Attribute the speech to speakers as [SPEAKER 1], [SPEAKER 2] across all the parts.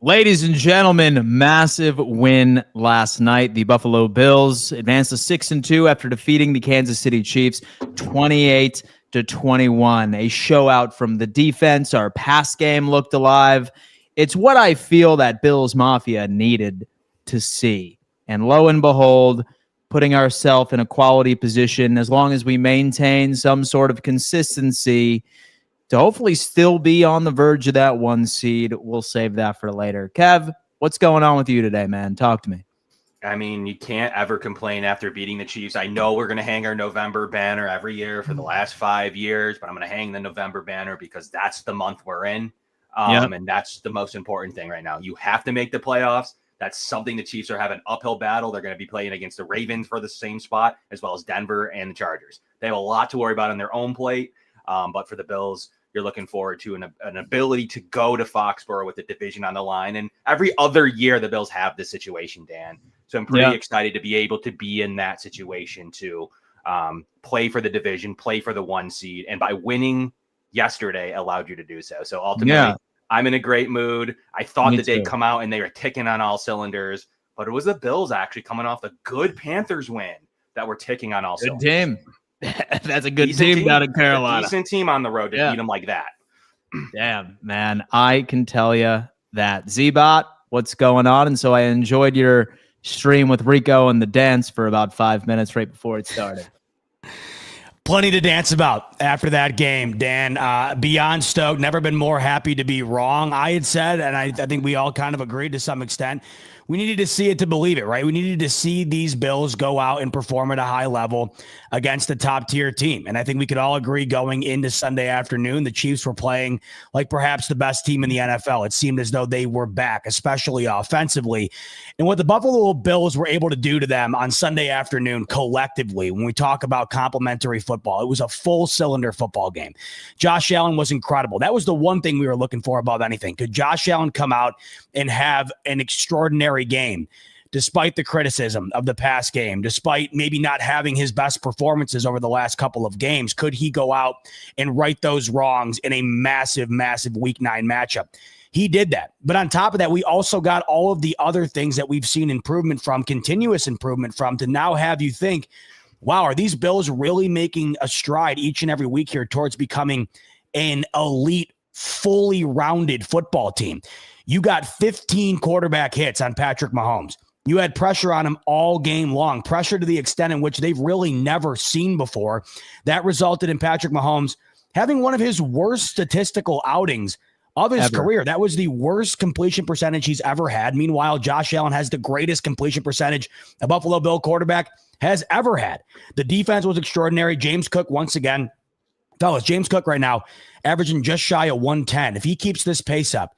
[SPEAKER 1] Ladies and gentlemen, massive win last night. The Buffalo Bills advanced to 6-2 after defeating the Kansas City Chiefs 28-21. A showout from the defense. Our pass game looked alive. It's what I feel that Bills Mafia needed to see. And lo and behold, putting ourselves in a quality position, as long as we maintain some sort of consistency, to hopefully still be on the verge of that 1 seed. We'll save that for later. Kev, what's going on with you today, man? Talk to me.
[SPEAKER 2] I mean, you can't ever complain after beating the Chiefs. I know we're going to hang our November banner every year for the last 5 years, but I'm going to hang the November banner because that's the month we're in. And that's the most important thing right now. You have to make the playoffs. That's something the Chiefs are having an uphill battle. They're going to be playing against the Ravens for the same spot, as well as Denver and the Chargers. They have a lot to worry about on their own plate. But for the Bills, you're looking forward to an ability to go to Foxborough with the division on the line. And every other year, the Bills have this situation, Dan. So I'm pretty excited to be able to be in that situation to play for the division, play for the 1 seed. And by winning yesterday allowed you to do so. So ultimately, I'm in a great mood. I thought that they'd come out and they were ticking on all cylinders. But it was the Bills actually coming off a good Panthers win that were ticking on all cylinders.
[SPEAKER 1] Good team. That's a good team down in Carolina.
[SPEAKER 2] Decent team on the road to beat them like that.
[SPEAKER 1] Damn, man. I can tell you that. Z-Bot, what's going on? And so I enjoyed your stream with Rico and the dance for about 5 minutes right before it started.
[SPEAKER 3] Plenty to dance about after that game, Dan. Beyond stoked. Never been more happy to be wrong, I had said, and I think we all kind of agreed to some extent. We needed to see it to believe it, right? We needed to see these Bills go out and perform at a high level against a top-tier team. And I think we could all agree going into Sunday afternoon, the Chiefs were playing like perhaps the best team in the NFL. It seemed as though they were back, especially offensively. And what the Buffalo Bills were able to do to them on Sunday afternoon collectively, when we talk about complimentary football, it was a full-cylinder football game. Josh Allen was incredible. That was the one thing we were looking for above anything. Could Josh Allen come out and have an extraordinary game, despite the criticism of the past game, despite maybe not having his best performances over the last couple of games? Could he go out and right those wrongs in a massive, massive Week 9 matchup? He did that. But on top of that, we also got all of the other things that we've seen improvement from, continuous improvement from, to now have you think, wow, are these Bills really making a stride each and every week here towards becoming an elite, fully rounded football team? You got 15 quarterback hits on Patrick Mahomes. You had pressure on him all game long, pressure to the extent in which they've really never seen before. That resulted in Patrick Mahomes having one of his worst statistical outings of his career. That was the worst completion percentage he's ever had. Meanwhile, Josh Allen has the greatest completion percentage a Buffalo Bill quarterback has ever had. The defense was extraordinary. James Cook, once again, fellas, James Cook right now averaging just shy of 110. If he keeps this pace up,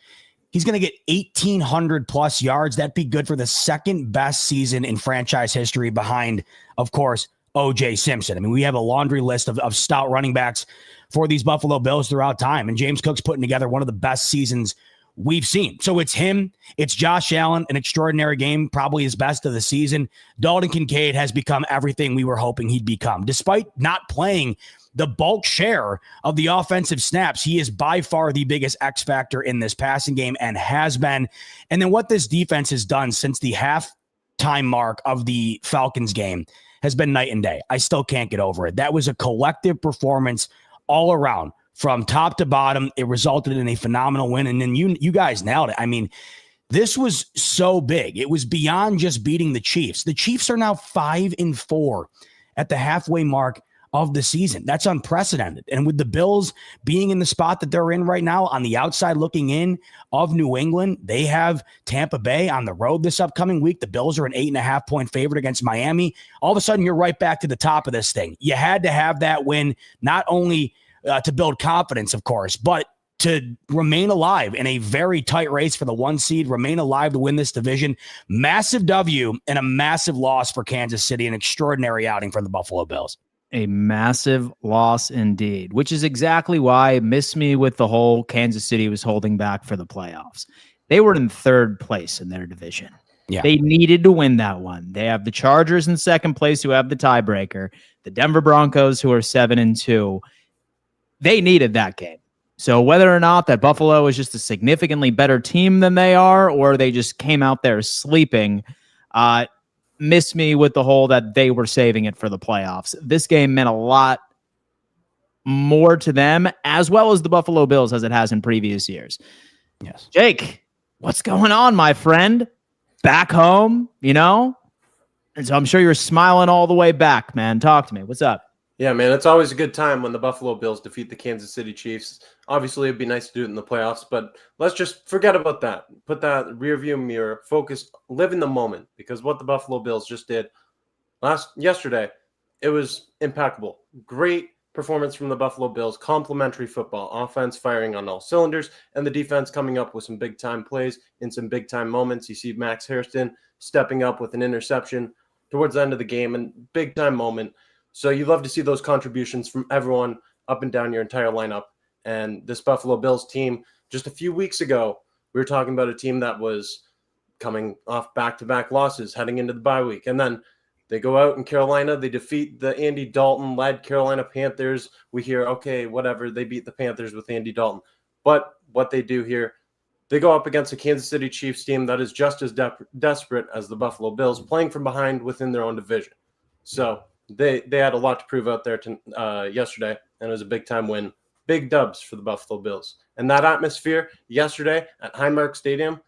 [SPEAKER 3] he's going to get 1,800 plus yards. That'd be good for the second best season in franchise history behind, of course, O.J. Simpson. I mean, we have a laundry list of stout running backs for these Buffalo Bills throughout time, and James Cook's putting together one of the best seasons we've seen. So it's him, it's Josh Allen, an extraordinary game, probably his best of the season. Dalton Kincaid has become everything we were hoping he'd become. Despite not playing the bulk share of the offensive snaps, he is by far the biggest X factor in this passing game and has been. And then what this defense has done since the halftime mark of the Falcons game has been night and day. I still can't get over it. That was a collective performance all around from top to bottom. It resulted in a phenomenal win. And then you guys nailed it. I mean, this was so big. It was beyond just beating the Chiefs. The Chiefs are now 5-4 at the halfway mark of the season. That's unprecedented. And with the Bills being in the spot that they're in right now on the outside looking in of New England, they have Tampa Bay on the road this upcoming week. The Bills are an 8.5-point favorite against Miami. All of a sudden, you're right back to the top of this thing. You had to have that win, not only to build confidence, of course, but to remain alive in a very tight race for the 1 seed, remain alive to win this division. Massive W and a massive loss for Kansas City, an extraordinary outing for the Buffalo Bills.
[SPEAKER 1] A massive loss indeed, which is exactly why it missed me with the whole Kansas City was holding back for the playoffs. They were in third place in their division. Yeah. They needed to win that one. They have the Chargers in second place who have the tiebreaker, the Denver Broncos who are 7-2. They needed that game. So whether or not that Buffalo is just a significantly better team than they are, or they just came out there sleeping, miss me with the whole that they were saving it for the playoffs. This game meant a lot more to them, as well as the Buffalo Bills, as it has in previous years.
[SPEAKER 3] Yes.
[SPEAKER 1] Jake, what's going on, my friend? Back home, you know? And so I'm sure you're smiling all the way back, man. Talk to me. What's up?
[SPEAKER 4] Yeah, man, it's always a good time when the Buffalo Bills defeat the Kansas City Chiefs. Obviously, it'd be nice to do it in the playoffs, but let's just forget about that. Put that rearview mirror, focus, live in the moment, because what the Buffalo Bills just did yesterday, it was impeccable. Great performance from the Buffalo Bills, complimentary football, offense firing on all cylinders, and the defense coming up with some big-time plays in some big-time moments. You see Max Hairston stepping up with an interception towards the end of the game, and big-time moment. So you love to see those contributions from everyone up and down your entire lineup. And this Buffalo Bills team, just a few weeks ago, we were talking about a team that was coming off back-to-back losses heading into the bye week. And then they go out in Carolina. They defeat the Andy Dalton-led Carolina Panthers. We hear, okay, whatever, they beat the Panthers with Andy Dalton. But what they do here, they go up against a Kansas City Chiefs team that is just as desperate as the Buffalo Bills, playing from behind within their own division. So they had a lot to prove out there yesterday, and it was a big-time win. Big dubs for the Buffalo Bills. And that atmosphere yesterday at Highmark Stadium,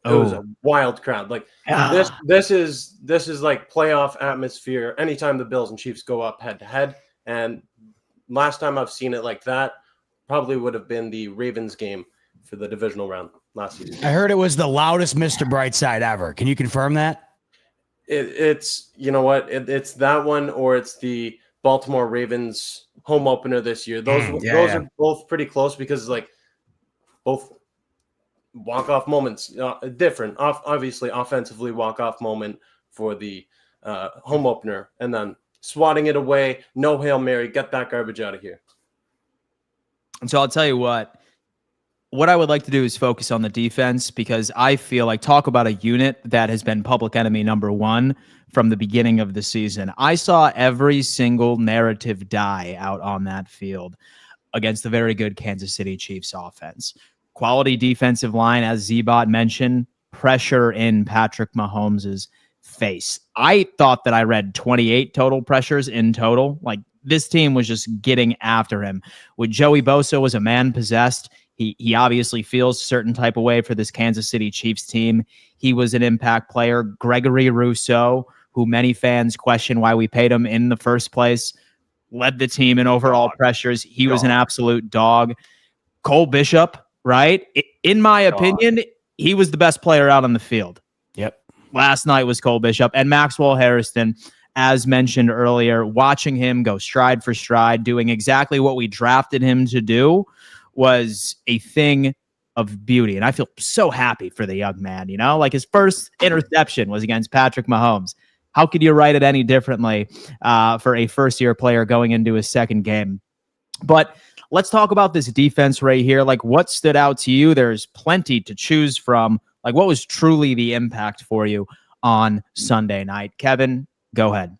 [SPEAKER 4] it was a wild crowd. Like this is like playoff atmosphere anytime the Bills and Chiefs go up head-to-head. And last time I've seen it like that probably would have been the Ravens game for the divisional round last season.
[SPEAKER 3] I heard it was the loudest Mr. Brightside ever. Can you confirm that?
[SPEAKER 4] It's you know what? It's that one, or it's the Baltimore Ravens home opener this year. Those are both pretty close because like both walk-off moments, different. Obviously, offensively walk-off moment for the home opener, and then swatting it away. No Hail Mary. Get that garbage out of here.
[SPEAKER 1] And so I'll tell you what I would like to do is focus on the defense, because I feel like, talk about a unit that has been public enemy number one from the beginning of the season. I saw every single narrative die out on that field against the very good Kansas City Chiefs offense. Quality defensive line, as Z-Bot mentioned, pressure in Patrick Mahomes' face. I thought that I read 28 total pressures in total. Like, this team was just getting after him. When Joey Bosa was a man possessed, he obviously feels a certain type of way for this Kansas City Chiefs team. He was an impact player. Gregory Rousseau, who many fans question why we paid him in the first place, led the team in overall pressures. He was an absolute dog. Cole Bishop, right? In my opinion, he was the best player out on the field.
[SPEAKER 3] Yep.
[SPEAKER 1] Last night was Cole Bishop. And Maxwell Hairston, as mentioned earlier, watching him go stride for stride, doing exactly what we drafted him to do, was a thing of beauty. And I feel so happy for the young man, you know? Like, his first interception was against Patrick Mahomes. How could you write it any differently for a first-year player going into his second game? But let's talk about this defense right here. Like, what stood out to you? There's plenty to choose from. Like, what was truly the impact for you on Sunday night? Kevin, go ahead.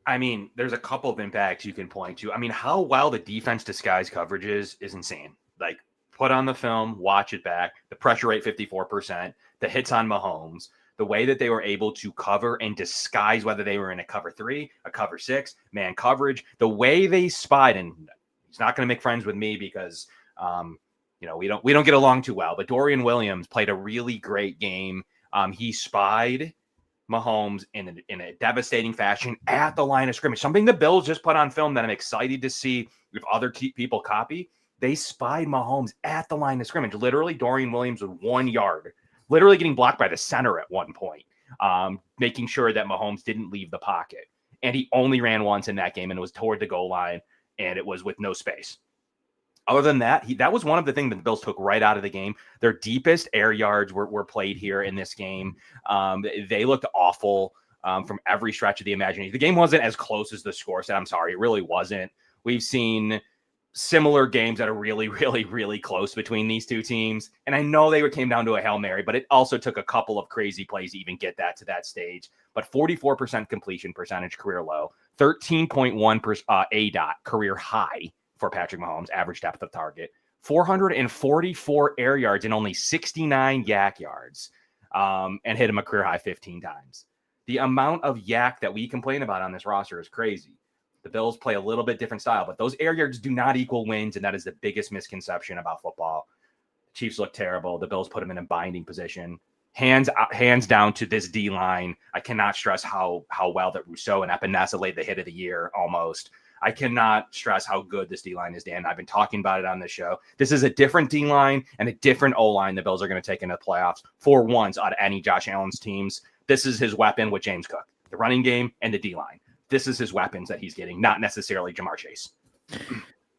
[SPEAKER 2] I mean, there's a couple of impacts you can point to. I mean, how well the defense disguise coverage is insane. Like, put on the film, watch it back. The pressure rate, 54%. The hits on Mahomes. The way that they were able to cover and disguise, whether they were in a cover 3, a cover 6, man coverage. The way they spied, and he's not going to make friends with me because, we don't get along too well. But Dorian Williams played a really great game. He spied Mahomes in a devastating fashion at the line of scrimmage. Something the Bills just put on film that I'm excited to see if other people copy. They spied Mahomes at the line of scrimmage. Literally, Dorian Williams with 1 yard, literally getting blocked by the center at one point, making sure that Mahomes didn't leave the pocket. And he only ran once in that game, and it was toward the goal line, and it was with no space. Other than that, that was one of the things that the Bills took right out of the game. Their deepest air yards were played here in this game. They looked awful from every stretch of the imagination. The game wasn't as close as the score said. I'm sorry, it really wasn't. We've seen similar games that are really, really, really close between these two teams. And I know they came down to a Hail Mary, but it also took a couple of crazy plays to even get that to that stage. But 44% completion percentage, career low, 13.1% ADOT, career high for Patrick Mahomes, average depth of target, 444 air yards and only 69 yak yards, and hit him a career high 15 times. The amount of yak that we complain about on this roster is crazy. The Bills play a little bit different style, but those air yards do not equal wins, and that is the biggest misconception about football. The Chiefs look terrible. The Bills put them in a binding position. Hands down to this D-line. I cannot stress how well that Rousseau and Epinesa laid the hit of the year almost. I cannot stress how good this D-line is, Dan. I've been talking about it on this show. This is a different D-line and a different O-line the Bills are going to take into the playoffs for once out of any Josh Allen's teams. This is his weapon with James Cook, the running game and the D-line. This is his weapons that he's getting, not necessarily Jamar Chase.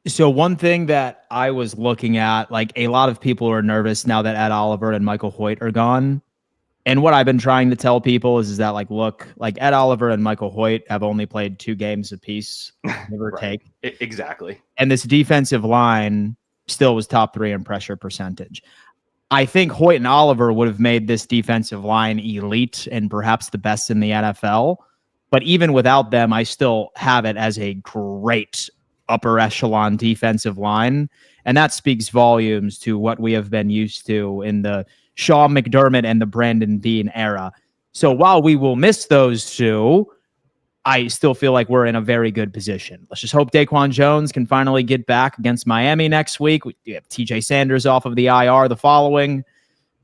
[SPEAKER 1] So one thing that I was looking at, like a lot of people are nervous now that Ed Oliver and Michael Hoyt are gone. And what I've been trying to tell people is that, like, look, like Ed Oliver and Michael Hoyt have only played 2 games apiece, give or take.
[SPEAKER 2] Exactly.
[SPEAKER 1] And this defensive line still was top 3 in pressure percentage. I think Hoyt and Oliver would have made this defensive line elite and perhaps the best in the NFL. But even without them, I still have it as a great upper echelon defensive line. And that speaks volumes to what we have been used to in the Sean McDermott and the Brandon Beane era. So while we will miss those 2, I still feel like we're in a very good position. Let's just hope Daquan Jones can finally get back against Miami next week. We have TJ Sanders off of the IR the following, and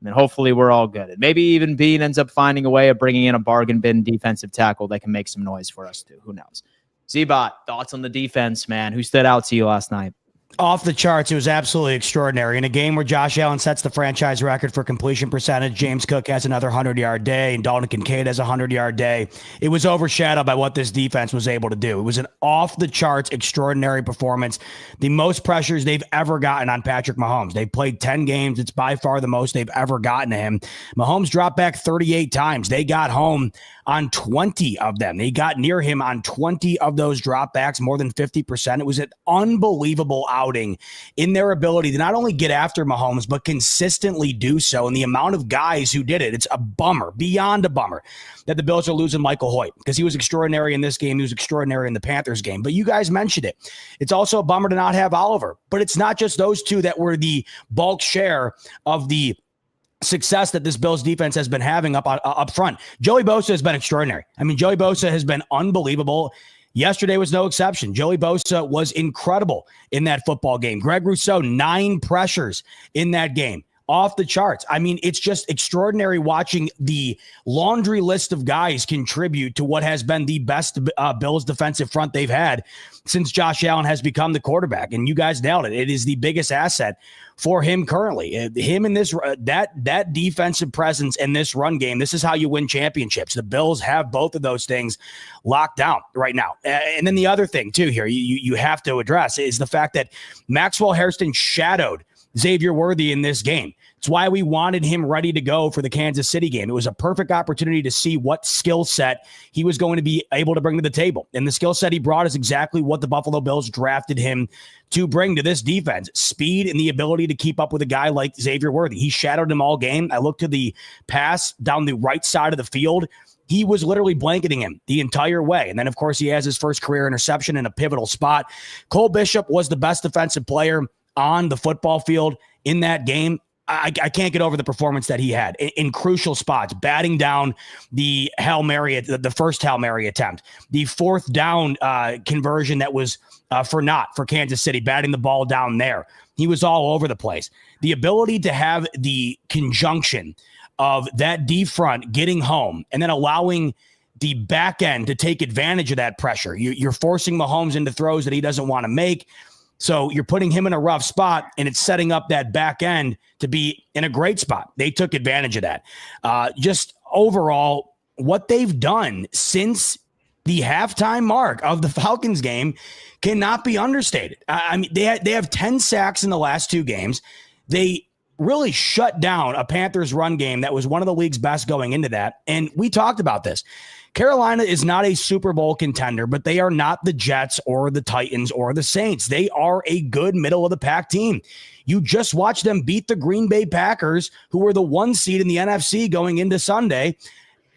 [SPEAKER 1] then hopefully we're all good. And maybe even Beane ends up finding a way of bringing in a bargain bin defensive tackle that can make some noise for us too. Who knows? Z-Bot, thoughts on the defense, man? Who stood out to you last night?
[SPEAKER 3] Off the charts. It was absolutely extraordinary. In a game where Josh Allen sets the franchise record for completion percentage, James Cook has another 100-yard day, and Dalton Kincaid has a 100-yard day. It was overshadowed by what this defense was able to do. It was an off-the-charts extraordinary performance. The most pressures they've ever gotten on Patrick Mahomes. They've played 10 games. It's by far the most they've ever gotten to him. Mahomes dropped back 38 times. They got home on 20 of them. They got near him on 20 of those dropbacks, more than 50%. It was an unbelievable outing in their ability to not only get after Mahomes, but consistently do so. And the amount of guys who did it, it's a bummer, beyond a bummer, that the Bills are losing Michael Hoyt, because he was extraordinary in this game. He was extraordinary in the Panthers game. But you guys mentioned it. It's also a bummer to not have Oliver. But it's not just those 2 that were the bulk share of the success that this Bills defense has been having up front. Joey Bosa has been extraordinary. I mean, Joey Bosa has been unbelievable. Yesterday was no exception. Joey Bosa was incredible in that football game. Greg Rousseau, 9 pressures in that game. Off the charts. I mean, it's just extraordinary watching the laundry list of guys contribute to what has been the best Bills defensive front they've had since Josh Allen has become the quarterback. And you guys nailed it. It is the biggest asset for him currently. Him in this that defensive presence in this run game. This is how you win championships. The Bills have both of those things locked down right now. And then the other thing too here you have to address is the fact that Maxwell Hairston shadowed Xavier Worthy in this game. It's why we wanted him ready to go for the Kansas City game. It was a perfect opportunity to see what skill set he was going to be able to bring to the table. And the skill set he brought is exactly what the Buffalo Bills drafted him to bring to this defense. Speed and the ability to keep up with a guy like Xavier Worthy. He shadowed him all game. I looked to the pass down the right side of the field. He was literally blanketing him the entire way. And then, of course, he has his first career interception in a pivotal spot. Cole Bishop was the best defensive player on the football field in that game. I can't get over the performance that he had in crucial spots, batting down the Hail Mary, the first Hail Mary attempt, the 4th down conversion that was for Kansas City, batting the ball down there. He was all over the place. The ability to have the conjunction of that D front getting home and then allowing the back end to take advantage of that pressure. You're forcing Mahomes into throws that he doesn't want to make. So you're putting him in a rough spot, and it's setting up that back end to be in a great spot. They took advantage of that. Just overall, what they've done since the halftime mark of the Falcons game cannot be understated. I mean, they have 10 sacks in the last 2 games. They really shut down a Panthers run game that was one of the league's best going into that. And we talked about this. Carolina is not a Super Bowl contender, but they are not the Jets or the Titans or the Saints. They are a good middle of the pack team. You just watched them beat the Green Bay Packers, who were the 1 seed in the NFC going into Sunday,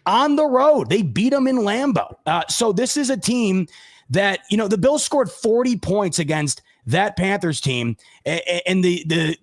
[SPEAKER 3] on the road. They beat them in Lambeau. So this is a team that, the Bills scored 40 points against that Panthers team, and the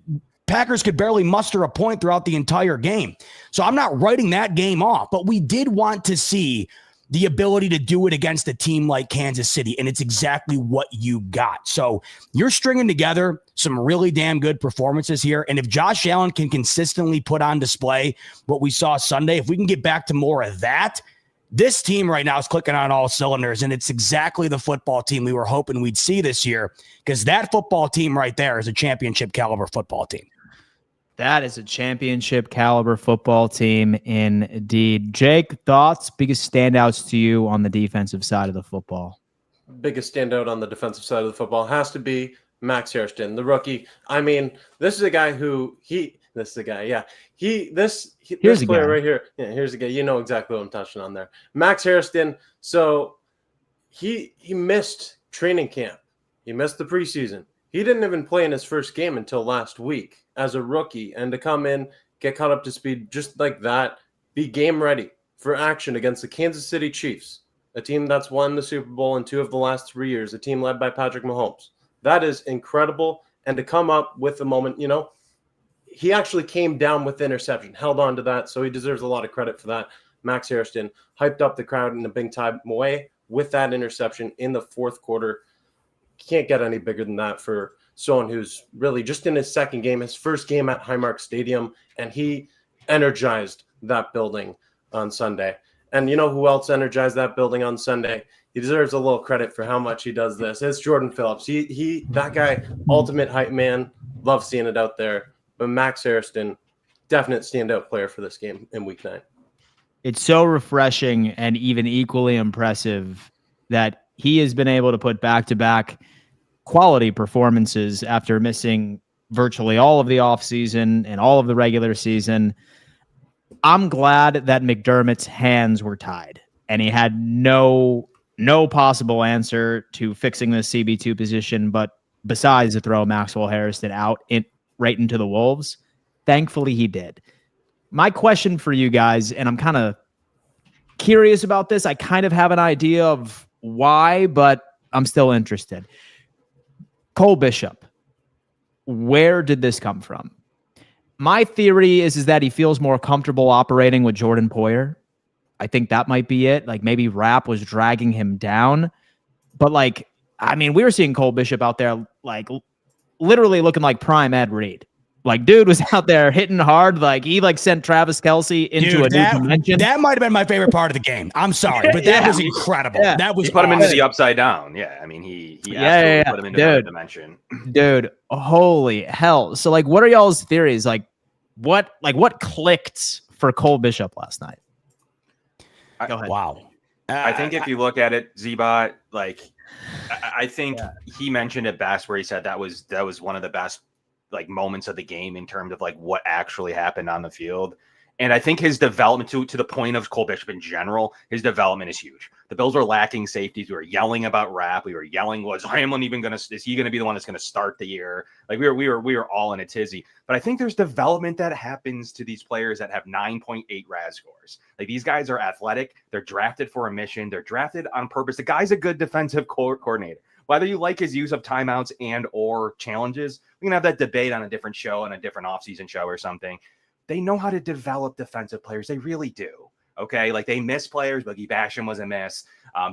[SPEAKER 3] Packers could barely muster a point throughout the entire game. So I'm not writing that game off, but we did want to see the ability to do it against a team like Kansas City, and it's exactly what you got. So you're stringing together some really damn good performances here, and if Josh Allen can consistently put on display what we saw Sunday, if we can get back to more of that, this team right now is clicking on all cylinders, and it's exactly the football team we were hoping we'd see this year, because that football team right there is a championship caliber football team.
[SPEAKER 1] That is a championship caliber football team indeed. Jake, thoughts, biggest standouts to you on the defensive side of the football?
[SPEAKER 4] Biggest standout on the defensive side of the football has to be Max Hairston, the rookie. I mean, this is a guy who this is a guy, yeah. This player right here. Yeah, here's a guy. You know exactly what I'm touching on there. Max Hairston. So he missed training camp. He missed the preseason. He didn't even play in his first game until last week as a rookie, and to come in, get caught up to speed just like that, be game ready for action against the Kansas City Chiefs, a team that's won the Super Bowl in 2 of the last 3 years, a team led by Patrick Mahomes. That is incredible. And to come up with the moment, he actually came down with the interception, held on to that, so he deserves a lot of credit for that. Max Hairston hyped up the crowd in a big time way with that interception in the fourth quarter. Can't get any bigger than that for someone who's really just in his second game, his first game at Highmark Stadium, and he energized that building on Sunday. And you know who else energized that building on Sunday? He deserves a little credit for how much he does this. It's Jordan Phillips. That guy, ultimate hype man. Love seeing it out there. But Max Hairston, definite standout player for this game in Week 9.
[SPEAKER 1] It's so refreshing and even equally impressive that he has been able to put back-to-back quality performances after missing virtually all of the offseason and all of the regular season. I'm glad that McDermott's hands were tied and he had no possible answer to fixing the CB2 position, but besides to throw Maxwell Hairston out right into the Wolves. Thankfully, he did. My question for you guys, and I'm kind of curious about this. I kind of have an idea of why, but I'm still interested. Cole Bishop, where did this come from? My theory is that he feels more comfortable operating with Jordan Poyer. I think that might be it. Like maybe Rapp was dragging him down. But we were seeing Cole Bishop out there literally looking like prime Ed Reed. Dude was out there hitting hard. He sent Travis Kelce into a new dimension.
[SPEAKER 3] That might have been my favorite part of the game. I'm sorry, but that was incredible.
[SPEAKER 1] Yeah.
[SPEAKER 3] That was
[SPEAKER 2] he put him into the upside down. Yeah, I mean he absolutely put him into another dimension.
[SPEAKER 1] Dude, holy hell! So what are y'all's theories? What clicked for Cole Bishop last night? Go ahead.
[SPEAKER 3] Wow.
[SPEAKER 2] I think if you look at it, Z-Bot, I think he mentioned it best where he said that was one of the best moments of the game in terms of what actually happened on the field. And I think his development to the point of Cole Bishop in general, his development is huge. The Bills were lacking safeties. We were yelling about Rapp. We were yelling, is Hamlin even is he going to be the one that's going to start the year? We were all in a tizzy. But I think there's development that happens to these players that have 9.8 RAS scores. These guys are athletic. They're drafted for a mission. They're drafted on purpose. The guy's a good defensive coordinator. Whether you like his use of timeouts and or challenges, we can have that debate on a different show, on a different offseason show or something. They know how to develop defensive players. They really do. Okay. They miss players. Boogie Basham was a miss.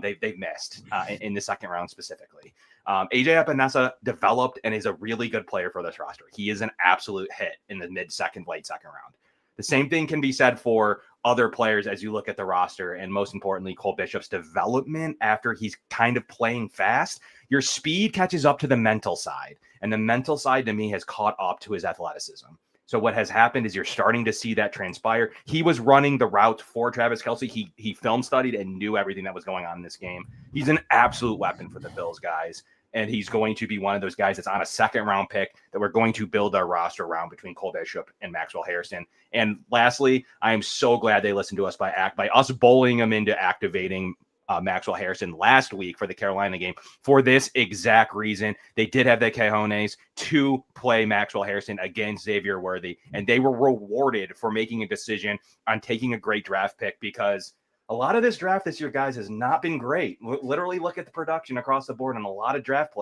[SPEAKER 2] They've missed in the second round specifically. AJ Epinesa developed and is a really good player for this roster. He is an absolute hit in the late second round. The same thing can be said for other players as you look at the roster, and most importantly, Cole Bishop's development after he's kind of playing fast. Your speed catches up to the mental side, and the mental side to me has caught up to his athleticism. So what has happened is you're starting to see that transpire. He was running the route for Travis Kelce. He film studied and knew everything that was going on in this game. He's an absolute weapon for the Bills, guys. And he's going to be one of those guys that's on a second round pick that we're going to build our roster around between Cole Bishop and Maxwell Hairston. And lastly, I am so glad they listened to us by us bullying them into activating Maxwell Hairston last week for the Carolina game for this exact reason. They did have the cojones to play Maxwell Hairston against Xavier Worthy, and they were rewarded for making a decision on taking a great draft pick, because a lot of this draft this year, guys, has not been great. Literally look at the production across the board on a lot of draft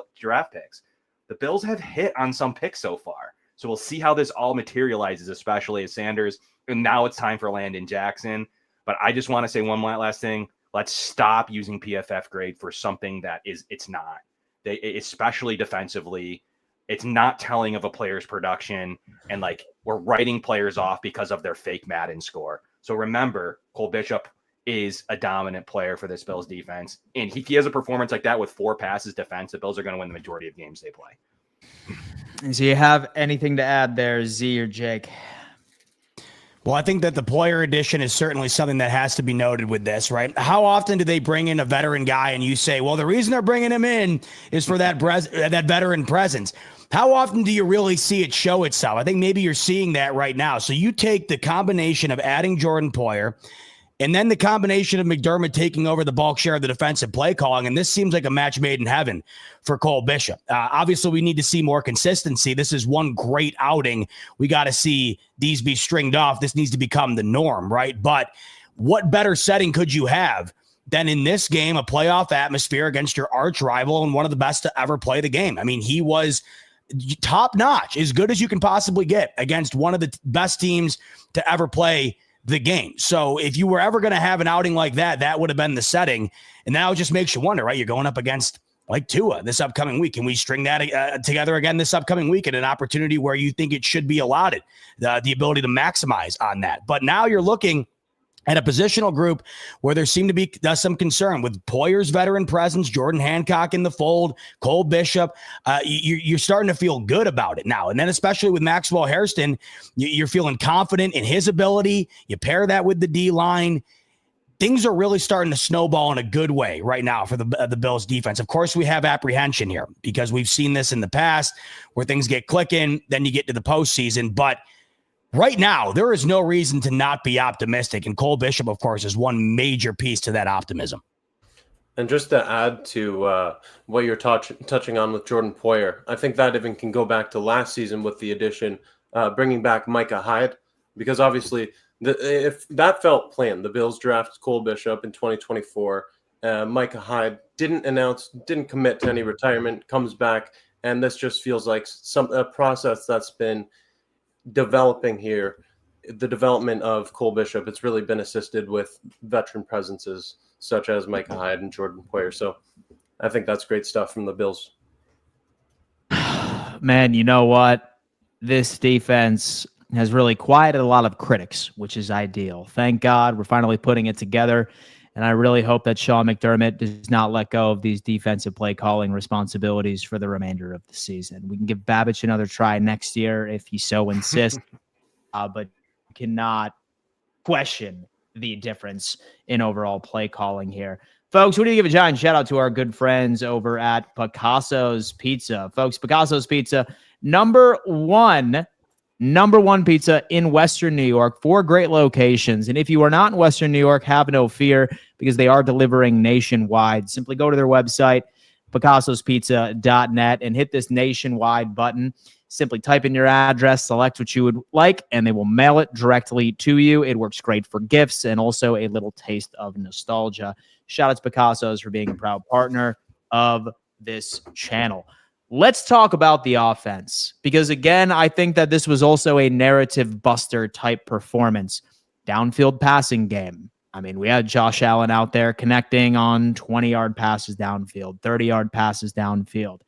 [SPEAKER 2] picks. The Bills have hit on some picks so far. So we'll see how this all materializes, especially as Sanders. And now it's time for Landon Jackson. But I just want to say one last thing. Let's stop using PFF grade for something that it's not. Especially defensively, it's not telling of a player's production. And like, we're writing players off because of their fake Madden score. So remember, Cole Bishop is a dominant player for this Bills defense. And if he has a performance like that with 4 passes defense, the Bills are going to win the majority of games they play.
[SPEAKER 1] So you have anything to add there, Z or Jake?
[SPEAKER 3] Well, I think that the player addition is certainly something that has to be noted with this, right? How often do they bring in a veteran guy and you say, well, the reason they're bringing him in is for that veteran presence? How often do you really see it show itself? I think maybe you're seeing that right now. So you take the combination of adding Jordan Poyer and then the combination of McDermott taking over the bulk share of the defensive play calling, and this seems like a match made in heaven for Cole Bishop. Obviously, we need to see more consistency. This is one great outing. We got to see these be stringed off. This needs to become the norm, right? But what better setting could you have than in this game, a playoff atmosphere against your arch rival and one of the best to ever play the game? I mean, he was top notch, as good as you can possibly get against one of the best teams to ever play the game. So if you were ever going to have an outing like that, that would have been the setting. And now it just makes you wonder, right? You're going up against like Tua this upcoming week. Can we string that together again this upcoming week at an opportunity where you think it should be allotted, the ability to maximize on that? But now you're looking at a positional group where there seemed to be some concern with Poyer's veteran presence, Jordan Hancock in the fold, Cole Bishop. You're starting to feel good about it now. And then especially with Maxwell Hairston, you're feeling confident in his ability. You pair that with the D-line. Things are really starting to snowball in a good way right now for the Bills defense. Of course, we have apprehension here because we've seen this in the past where things get clicking, then you get to the postseason. But right now, there is no reason to not be optimistic. And Cole Bishop, of course, is one major piece to that optimism.
[SPEAKER 4] And just to add to what you're touching on with Jordan Poyer, I think that even can go back to last season with the addition, bringing back Micah Hyde, because obviously if that felt planned, the Bills draft Cole Bishop in 2024. Micah Hyde didn't commit to any retirement, comes back, and this just feels like a process that's been developing here. The development of Cole Bishop, it's really been assisted with veteran presences such as Micah Hyde and Jordan Poyer. So I think that's great stuff from the Bills.
[SPEAKER 1] Man, you know what? This defense has really quieted a lot of critics, which is ideal. Thank God we're finally putting it together. And I really hope that Sean McDermott does not let go of these defensive play calling responsibilities for the remainder of the season. We can give Babich another try next year if he so insists, but cannot question the difference in overall play calling here. Folks, we need to give a giant shout out to our good friends over at Picasso's Pizza. Folks, Picasso's Pizza, number one pizza in Western New York, 4 great locations. And if you are not in Western New York, have no fear because they are delivering nationwide. Simply go to their website, picassospizza.net, and hit this nationwide button. Simply type in your address, select what you would like, and they will mail it directly to you. It works great for gifts and also a little taste of nostalgia. Shout out to Picasso's for being a proud partner of this channel. Let's talk about the offense because, again, I think that this was also a narrative buster type performance. Downfield passing game. I mean, we had Josh Allen out there connecting on 20-yard passes downfield, 30-yard passes downfield.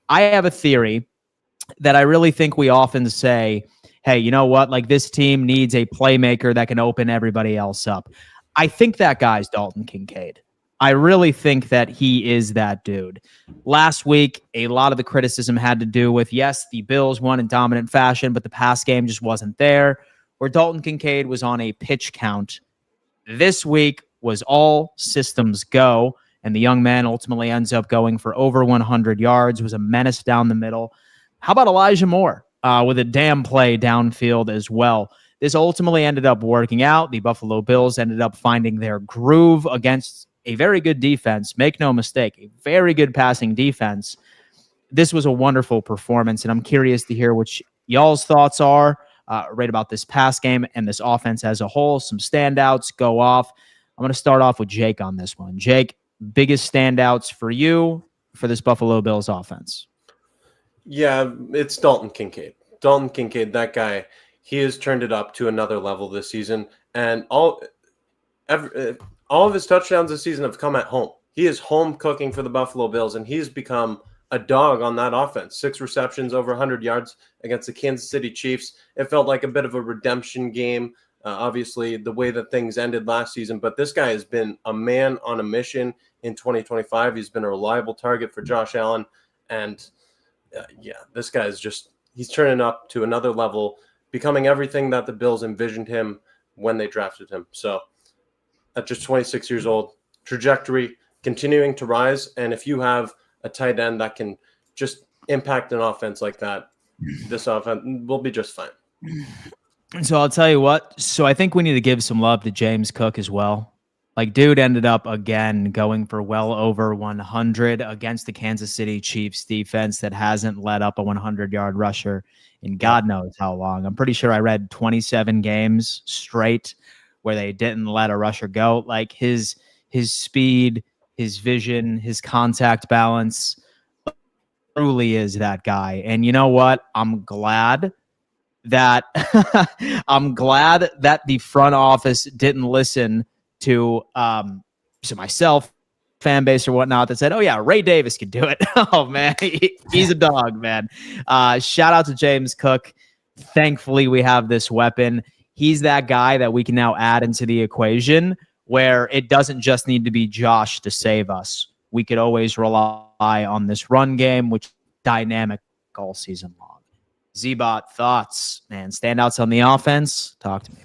[SPEAKER 1] I have a theory that I really think we often say, hey, you know what? Like, this team needs a playmaker that can open everybody else up. I think that guy's Dalton Kincaid. I really think that he is that dude. Last week, a lot of the criticism had to do with, yes, the Bills won in dominant fashion, but the pass game just wasn't there, where Dalton Kincaid was on a pitch count. This week was all systems go, and the young man ultimately ends up going for over 100 yards, was a menace down the middle. How about Elijah Moore with a damn play downfield as well? This ultimately ended up working out. The Buffalo Bills ended up finding their groove against a very good defense. Make no mistake, a very good passing defense. This was a wonderful performance, and I'm curious to hear what y'all's thoughts are right about this pass game and this offense as a whole. Some standouts go off. I'm going to start off with Jake on this one. Jake, biggest standouts for you for this Buffalo Bills offense?
[SPEAKER 4] Yeah, it's Dalton Kincaid. Dalton Kincaid, that guy, he has turned it up to another level this season. And all of his touchdowns this season have come at home. He is home cooking for the Buffalo Bills, and he's become a dog on that offense. 6 receptions, over 100 yards against the Kansas City Chiefs. It felt like a bit of a redemption game, obviously, the way that things ended last season. But this guy has been a man on a mission in 2025. He's been a reliable target for Josh Allen. And this guy is he's turning up to another level, becoming everything that the Bills envisioned him when they drafted him. So at just 26 years old, trajectory continuing to rise. And if you have a tight end that can just impact an offense like that, this offense will be just fine.
[SPEAKER 1] So I'll tell you what. So I think we need to give some love to James Cook as well. Like, dude ended up again going for well over 100 against the Kansas City Chiefs defense that hasn't let up a 100-yard rusher in God knows how long. I'm pretty sure I read 27 games straight where they didn't let a rusher go. Like, his speed, his vision, his contact balance truly is that guy. And you know what? I'm glad that the front office didn't listen to myself, fan base or whatnot, that said, oh yeah, Ray Davis could do it. Oh man, he's a dog, man. Shout out to James Cook. Thankfully, we have this weapon. He's that guy that we can now add into the equation where it doesn't just need to be Josh to save us. We could always rely on this run game, which is dynamic all season long. Z-Bot, thoughts, man, standouts on the offense? Talk to me.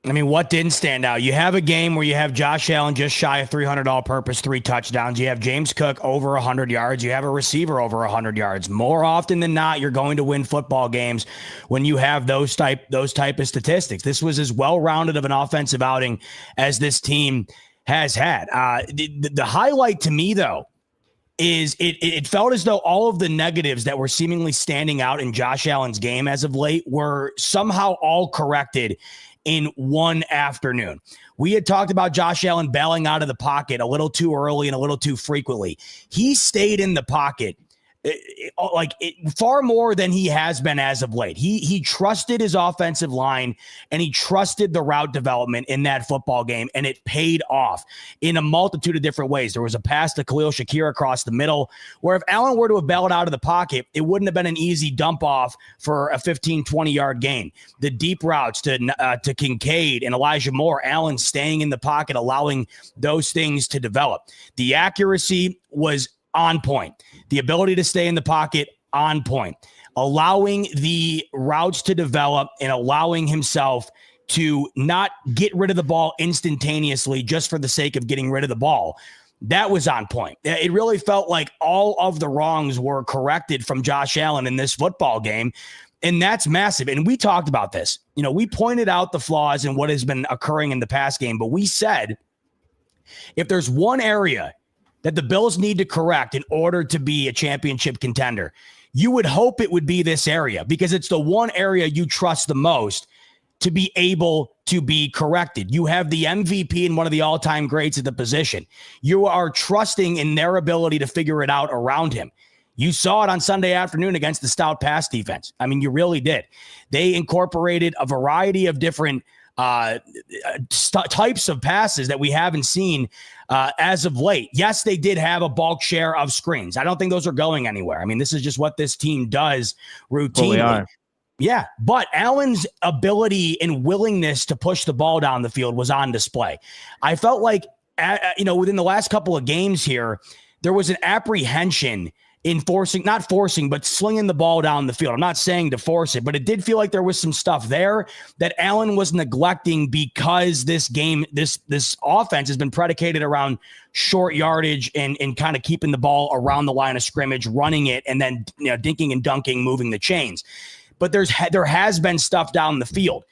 [SPEAKER 3] I mean, what didn't stand out? You have a game where you have Josh Allen just shy of 300 all-purpose, 3 touchdowns. You have James Cook over 100 yards. You have a receiver over 100 yards. More often than not, you're going to win football games when you have those type of statistics. This was as well-rounded of an offensive outing as this team has had. The highlight to me, though, is it felt as though all of the negatives that were seemingly standing out in Josh Allen's game as of late were somehow all corrected in one afternoon. We had talked about Josh Allen bailing out of the pocket a little too early and a little too frequently. He stayed in the pocket far more than he has been as of late. He trusted his offensive line and he trusted the route development in that football game, and it paid off in a multitude of different ways. There was a pass to Khalil Shakir across the middle where if Allen were to have bailed out of the pocket, it wouldn't have been an easy dump off for a 15, 20-yard gain. The deep routes to Kincaid and Elijah Moore, Allen staying in the pocket, allowing those things to develop. The accuracy was on point. The ability to stay in the pocket, on point. Allowing the routes to develop and allowing himself to not get rid of the ball instantaneously just for the sake of getting rid of the ball. That was on point. It really felt like all of the wrongs were corrected from Josh Allen in this football game. And that's massive. And we talked about this. You know, we pointed out the flaws in what has been occurring in the past game, but we said if there's one area that the Bills need to correct in order to be a championship contender, you would hope it would be this area because it's the one area you trust the most to be able to be corrected. You have the MVP and one of the all-time greats at the position. You are trusting in their ability to figure it out around him. You saw it on Sunday afternoon against the stout pass defense. I mean, you really did. They incorporated a variety of different types of passes that we haven't seen as of late. Yes, they did have a bulk share of screens. I don't think those are going anywhere. I mean, this is just what this team does routinely. Yeah, but Allen's ability and willingness to push the ball down the field was on display. I felt like, within the last couple of games here, there was an apprehension in but slinging the ball down the field. I'm not saying to force it, but it did feel like there was some stuff there that Allen was neglecting because this game, this offense has been predicated around short yardage and kind of keeping the ball around the line of scrimmage, running it, and then dinking and dunking, moving the chains. But there has been stuff down the field.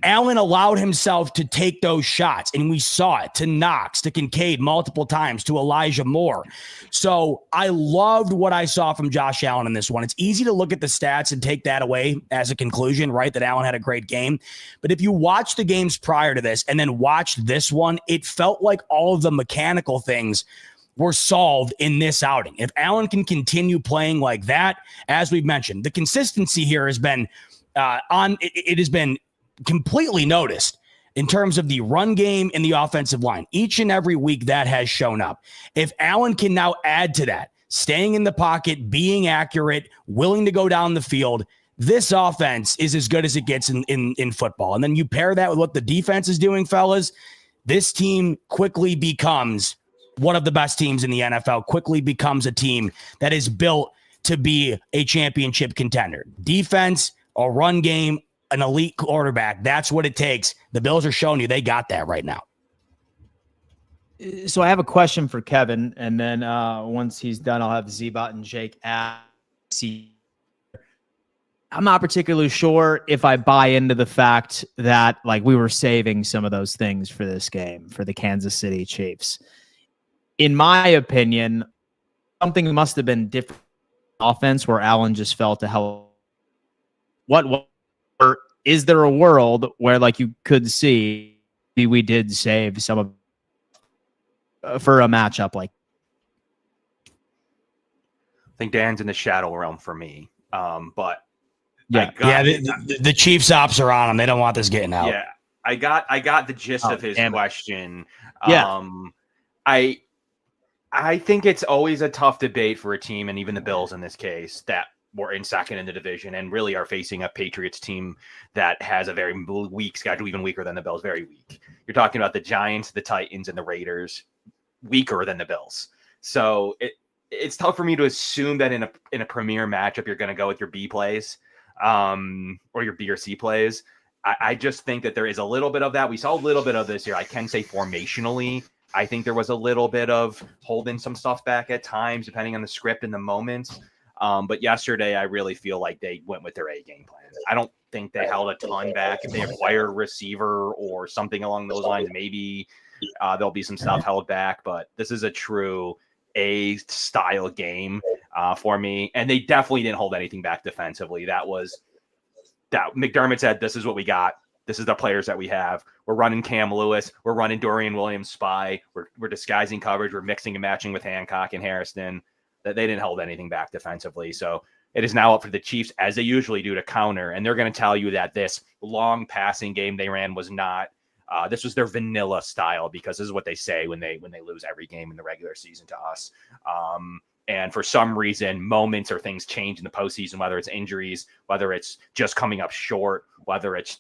[SPEAKER 3] Allen allowed himself to take those shots, and we saw it to Knox, to Kincaid multiple times, to Elijah Moore. So I loved what I saw from Josh Allen in this one. It's easy to look at the stats and take that away as a conclusion, right, that Allen had a great game. But if you watch the games prior to this and then watch this one, it felt like all of the mechanical things were solved in this outing. If Allen can continue playing like that, as we've mentioned, the consistency here has been it has been completely noticed in terms of the run game and the offensive line. Each and every week that has shown up. If Allen can now add to that, staying in the pocket, being accurate, willing to go down the field, this offense is as good as it gets in football. And then you pair that with what the defense is doing, fellas, this team quickly becomes one of the best teams in the NFL, quickly becomes a team that is built to be a championship contender. Defense, a run game, an elite quarterback, that's what it takes. The Bills are showing you they got that right now.
[SPEAKER 1] So I have a question for Kevin, and then once he's done, I'll have Z-Bot and Jake ask. I'm not particularly sure if I buy into the fact that like we were saving some of those things for this game, for the Kansas City Chiefs. In my opinion, something must have been different offense where Allen just fell to hell. What is there a world where like you could see we did save some of for a matchup like?
[SPEAKER 2] I think Dan's in the shadow realm for me. But
[SPEAKER 3] the Chiefs ops are on him. They don't want this getting out.
[SPEAKER 2] Yeah, I got the gist of his question.
[SPEAKER 1] Yeah.
[SPEAKER 2] I think it's always a tough debate for a team, and even the Bills in this case, that were in second in the division and really are facing a Patriots team that has a very weak schedule, even weaker than the Bills, very weak. You're talking about the Giants, the Titans, and the Raiders, weaker than the Bills. So it's tough for me to assume that in a premier matchup, you're going to go with your B plays or your B or C plays. I just think that there is a little bit of that. We saw a little bit of this here. I can say formationally, I think there was a little bit of holding some stuff back at times, depending on the script and the moments. But yesterday, I really feel like they went with their A game plan. I don't think they held a ton back. If they acquire a receiver or something along those lines, maybe there'll be some stuff held back. But this is a true A style game for me. And they definitely didn't hold anything back defensively. That McDermott said, this is what we got. This is the players that we have. We're running Cam Lewis. We're running Dorian Williams spy. We're disguising coverage. We're mixing and matching with Hancock and Harrison. That they didn't hold anything back defensively. So it is now up for the Chiefs, as they usually do, to counter. And they're going to tell you that this long passing game they ran was not. This was their vanilla style, because this is what they say when they lose every game in the regular season to us. And for some reason, moments or things change in the postseason, whether it's injuries, whether it's just coming up short, whether it's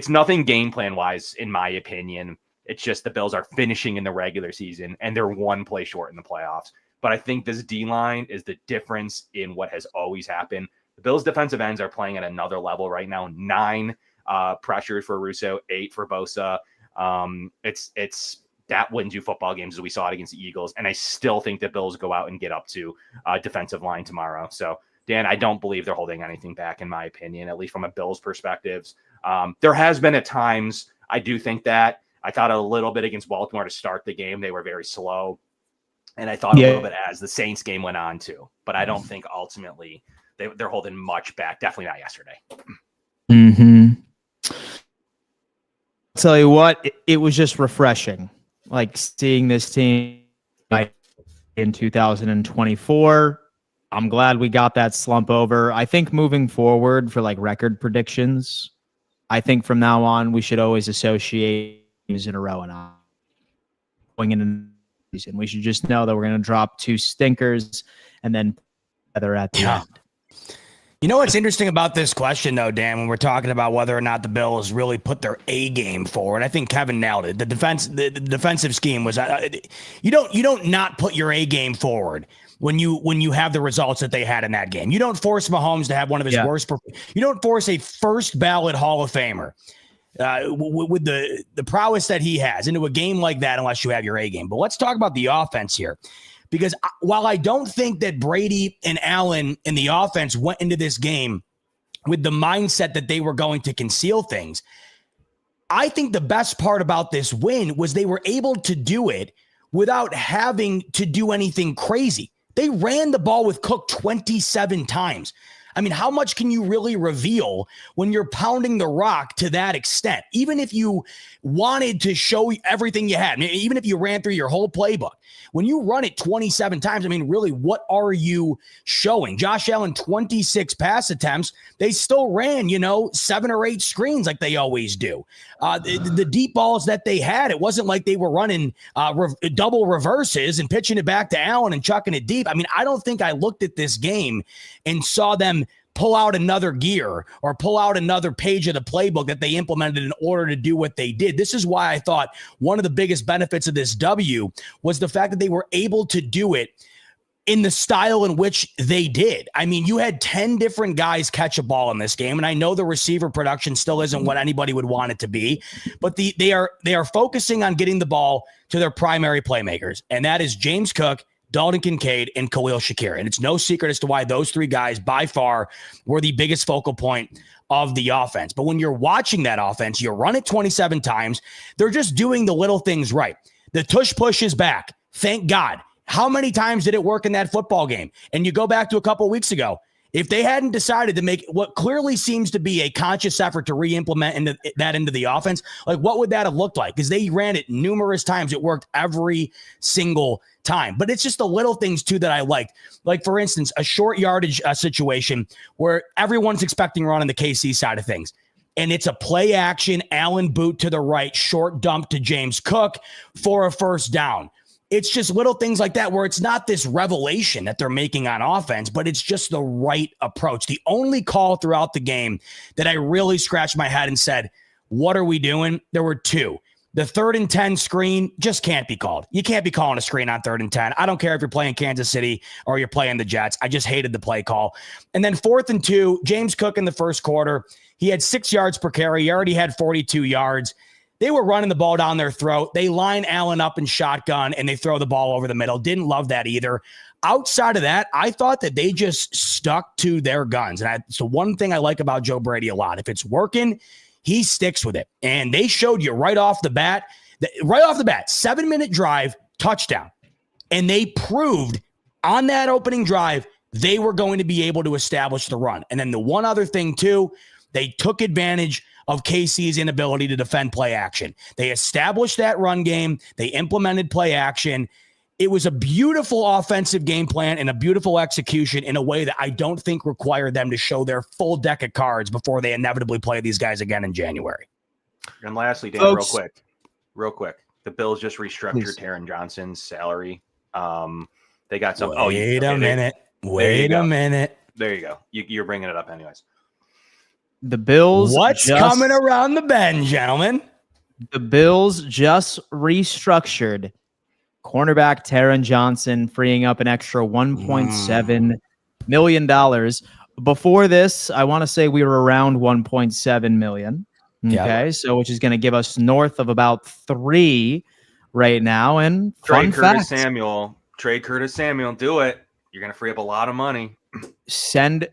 [SPEAKER 2] nothing game plan wise, in my opinion. It's just the Bills are finishing in the regular season and they're one play short in the playoffs. But I think this D-line is the difference in what has always happened. The Bills' defensive ends are playing at another level right now. 9 pressures for Russo, 8 for Bosa. It's that wins you football games, as we saw it against the Eagles. And I still think the Bills go out and get up to defensive line tomorrow. So, Dan, I don't believe they're holding anything back, in my opinion, at least from a Bills perspective. There has been at times, I do think that. I thought a little bit against Baltimore to start the game. They were very slow. And I thought a little bit as the Saints game went on too. But I don't think ultimately they're holding much back. Definitely not yesterday.
[SPEAKER 1] Mm-hmm. Tell you what, it was just refreshing. Like seeing this team in 2024. I'm glad we got that slump over. I think moving forward for like record predictions, I think from now on we should always associate games in a row and on going into the season. We should just know that we're going to drop 2 stinkers and then together at the end.
[SPEAKER 3] You know what's interesting about this question, though, Dan, when we're talking about whether or not the Bills really put their A game forward? I think Kevin nailed it. The defensive scheme was you don't not put your A game forward when you have the results that they had in that game. You don't force Mahomes to have one of his worst. You don't force a first ballot Hall of Famer with the prowess that he has into a game like that unless you have your A game. But let's talk about the offense here. Because while I don't think that Brady and Allen in the offense went into this game with the mindset that they were going to conceal things, I think the best part about this win was they were able to do it without having to do anything crazy. They ran the ball with Cook 27 times. I mean, how much can you really reveal when you're pounding the rock to that extent? Even if you wanted to show everything you had, I mean, even if you ran through your whole playbook, when you run it 27 times, I mean, really, what are you showing? Josh Allen, 26 pass attempts. They still ran, 7 or 8 screens like they always do. The deep balls that they had, it wasn't like they were running double reverses and pitching it back to Allen and chucking it deep. I mean, I don't think I looked at this game and saw them pull out another gear or pull out another page of the playbook that they implemented in order to do what they did. This is why I thought one of the biggest benefits of this W was the fact that they were able to do it in the style in which they did. I mean, you had 10 different guys catch a ball in this game, and I know the receiver production still isn't what anybody would want it to be, but they are focusing on getting the ball to their primary playmakers, and that is James Cook, Dalton Kincaid, and Khalil Shakir. And it's no secret as to why those 3 guys by far were the biggest focal point of the offense. But when you're watching that offense, you run it 27 times. They're just doing the little things right. The tush push is back. Thank God. How many times did it work in that football game? And you go back to a couple of weeks ago. If they hadn't decided to make what clearly seems to be a conscious effort to re-implement into the offense, like what would that have looked like? Because they ran it numerous times. It worked every single time. But it's just the little things, too, that I liked. Like, for instance, a short yardage situation where everyone's expecting run on the KC side of things. And it's a play action, Allen boot to the right, short dump to James Cook for a first down. It's just little things like that where it's not this revelation that they're making on offense, but it's just the right approach. The only call throughout the game that I really scratched my head and said, what are we doing? There were 2. The 3rd and 10 screen just can't be called. You can't be calling a screen on 3rd and 10. I don't care if you're playing Kansas City or you're playing the Jets. I just hated the play call. And then 4th and 2, James Cook in the first quarter, he had 6 yards per carry. He already had 42 yards. They were running the ball down their throat. They line Allen up in shotgun, and they throw the ball over the middle. Didn't love that either. Outside of that, I thought that they just stuck to their guns. And so one thing I like about Joe Brady a lot, if it's working, he sticks with it. And they showed you right off the bat, 7-minute drive, touchdown. And they proved on that opening drive they were going to be able to establish the run. And then the one other thing, too, they took advantage of KC's inability to defend play action. They established that run game. They implemented play action. It was a beautiful offensive game plan and a beautiful execution in a way that I don't think required them to show their full deck of cards before they inevitably play these guys again in January.
[SPEAKER 2] And lastly, Dan,
[SPEAKER 1] Folks,
[SPEAKER 2] real quick. The Bills just restructured Taron Johnson's salary. They got some.
[SPEAKER 3] Wait a minute.
[SPEAKER 2] There you go. You're bringing it up anyways.
[SPEAKER 1] The Bills.
[SPEAKER 3] What's coming around the bend, gentlemen?
[SPEAKER 1] The Bills just restructured cornerback Taron Johnson, freeing up an extra $1.7 million. Before this, I want to say we were around $1.7 million. Okay, so which is going to give us north of about 3 right now. And
[SPEAKER 2] trade Curtis Samuel, do it. You're going to free up a lot of money. Send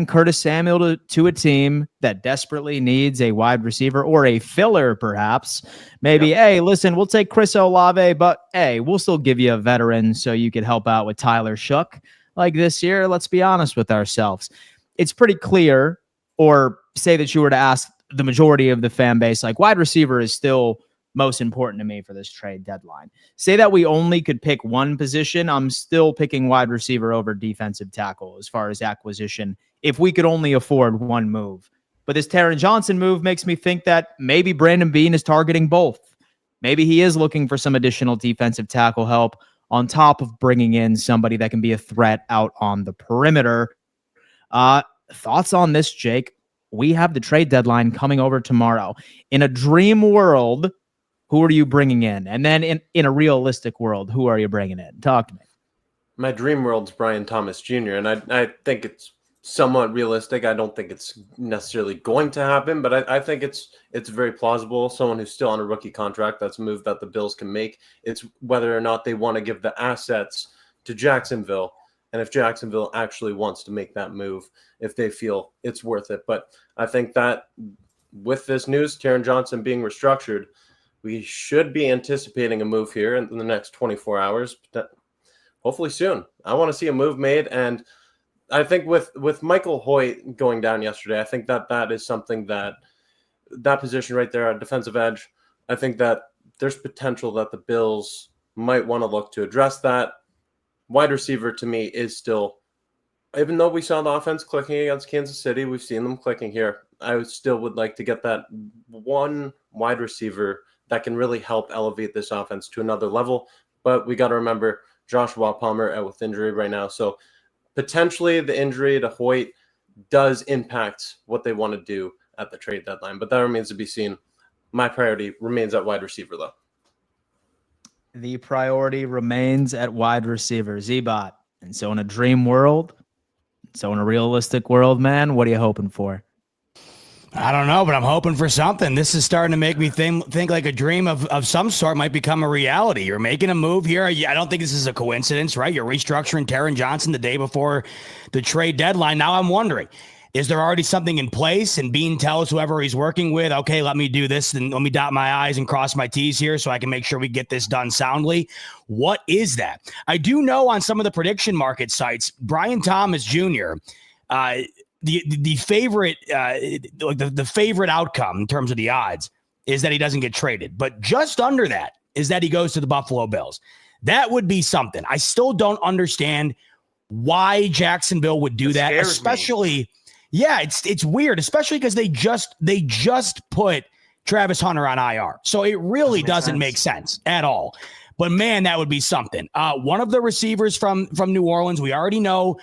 [SPEAKER 2] Curtis Samuel to a team that desperately needs a wide receiver or a filler, perhaps. Maybe, hey, listen, we'll take Chris Olave, but hey, we'll still give you a veteran so you could help out with Tyler Shook. Like this year, let's be honest with ourselves. It's pretty clear, or say that you were to ask the majority of the fan base, like wide receiver is still most important to me for this trade deadline. Say that we only could pick one position, I'm still picking wide receiver over defensive tackle as far as acquisition, if we could only afford one move. But this Taron Johnson move makes me think that maybe Brandon Beane is targeting both. Maybe he is looking for some additional defensive tackle help on top of bringing in somebody that can be a threat out on the perimeter. Thoughts on this, Jake? We have the trade deadline coming over tomorrow. In a dream world, who are you bringing in? And then in a realistic world, who are you bringing in? Talk to me.
[SPEAKER 4] My dream world's Brian Thomas Jr., and I think it's somewhat realistic. I don't think it's necessarily going to happen, but I think it's very plausible. Someone who's still on a rookie contract, that's a move that the Bills can make. It's whether or not they want to give the assets to Jacksonville, and if Jacksonville actually wants to make that move, if they feel it's worth it. But I think that with this news, Taron Johnson being restructured, we should be anticipating a move here in the next 24 hours, hopefully soon. I want to see a move made, and I think with Michael Hoyt going down yesterday, I think that is something that position right there at defensive edge, I think that there's potential that the Bills might want to look to address that. Wide receiver to me is still, even though we saw the offense clicking against Kansas City, we've seen them clicking here. I still would like to get that one wide receiver that can really help elevate this offense to another level. But we got to remember Joshua Palmer out with injury right now. So potentially the injury to Hoyt does impact what they want to do at the trade deadline, but that remains to be seen. My priority remains at wide receiver, though.
[SPEAKER 1] The priority remains at wide receiver, Z-Bot. And so in a dream world, so in a realistic world, man, what are you hoping for?
[SPEAKER 3] I don't know, but I'm hoping for something. This is starting to make me think like a dream of some sort might become a reality. You're making a move here. I don't think this is a coincidence, right? You're restructuring Taron Johnson the day before the trade deadline. Now I'm wondering, is there already something in place? And Bean tells whoever he's working with, okay, let me do this and let me dot my I's and cross my T's here so I can make sure we get this done soundly. What is that? I do know on some of the prediction market sites, Brian Thomas Jr., the favorite the favorite outcome in terms of the odds is that he doesn't get traded, but just under that is that he goes to the Buffalo Bills. That would be something. I still don't understand why Jacksonville would do that, especially. Yeah, it's weird, especially because they just put Travis Hunter on IR, so it really doesn't make sense at all. But man, that would be something. One of the receivers from New Orleans, we already know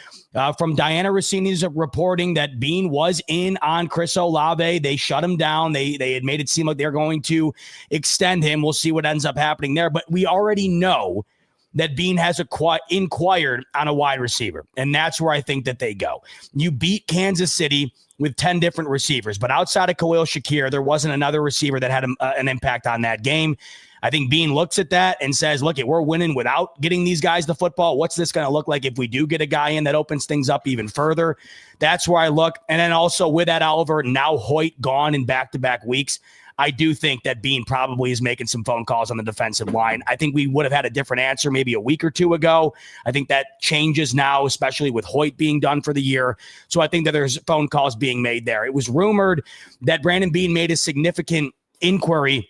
[SPEAKER 3] from Diana Rossini's reporting that Bean was in on Chris Olave. They shut him down. They had made it seem like they're going to extend him. We'll see what ends up happening there. But we already know that Bean has inquired on a wide receiver, and that's where I think that they go. You beat Kansas City with 10 different receivers, but outside of Khalil Shakir, there wasn't another receiver that had an impact on that game. I think Bean looks at that and says, look, we're winning without getting these guys the football. What's this going to look like if we do get a guy in that opens things up even further? That's where I look. And then also with that Oliver, now Hoyt gone in back-to-back weeks, I do think that Bean probably is making some phone calls on the defensive line. I think we would have had a different answer maybe a week or two ago. I think that changes now, especially with Hoyt being done for the year. So I think that there's phone calls being made there. It was rumored that Brandon Bean made a significant inquiry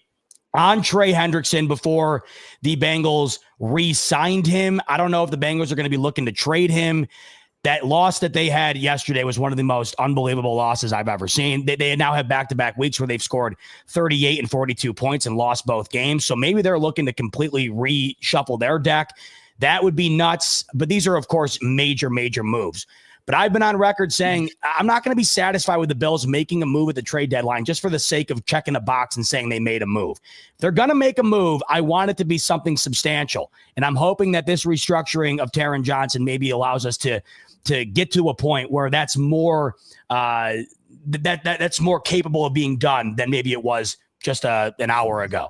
[SPEAKER 3] on Trey Hendrickson before the Bengals re-signed him. I don't know if the Bengals are going to be looking to trade him. That loss that they had yesterday was one of the most unbelievable losses I've ever seen. They now have back-to-back weeks where they've scored 38 and 42 points and lost both games. So maybe they're looking to completely reshuffle their deck. That would be nuts. But these are, of course, major, major moves. But I've been on record saying I'm not going to be satisfied with the Bills making a move at the trade deadline just for the sake of checking a box and saying they made a move. If they're going to make a move, I want it to be something substantial. And I'm hoping that this restructuring of Taron Johnson maybe allows us to get to a point where that's more that's more capable of being done than maybe it was just an hour ago.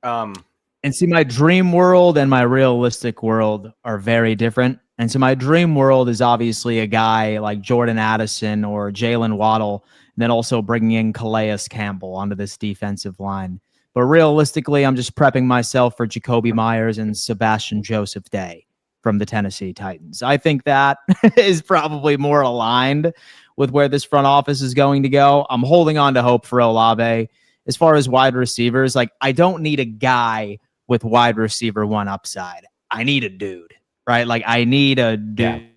[SPEAKER 1] And see, my dream world and my realistic world are very different. And so my dream world is obviously a guy like Jordan Addison or Jalen Waddle, and then also bringing in Calais Campbell onto this defensive line. But realistically, I'm just prepping myself for Jacoby Myers and Sebastian Joseph Day from the Tennessee Titans. I think that is probably more aligned with where this front office is going to go. I'm holding on to hope for Olave. As far as wide receivers, like I don't need a guy with wide receiver one upside. I need a dude, right? Like I need a dude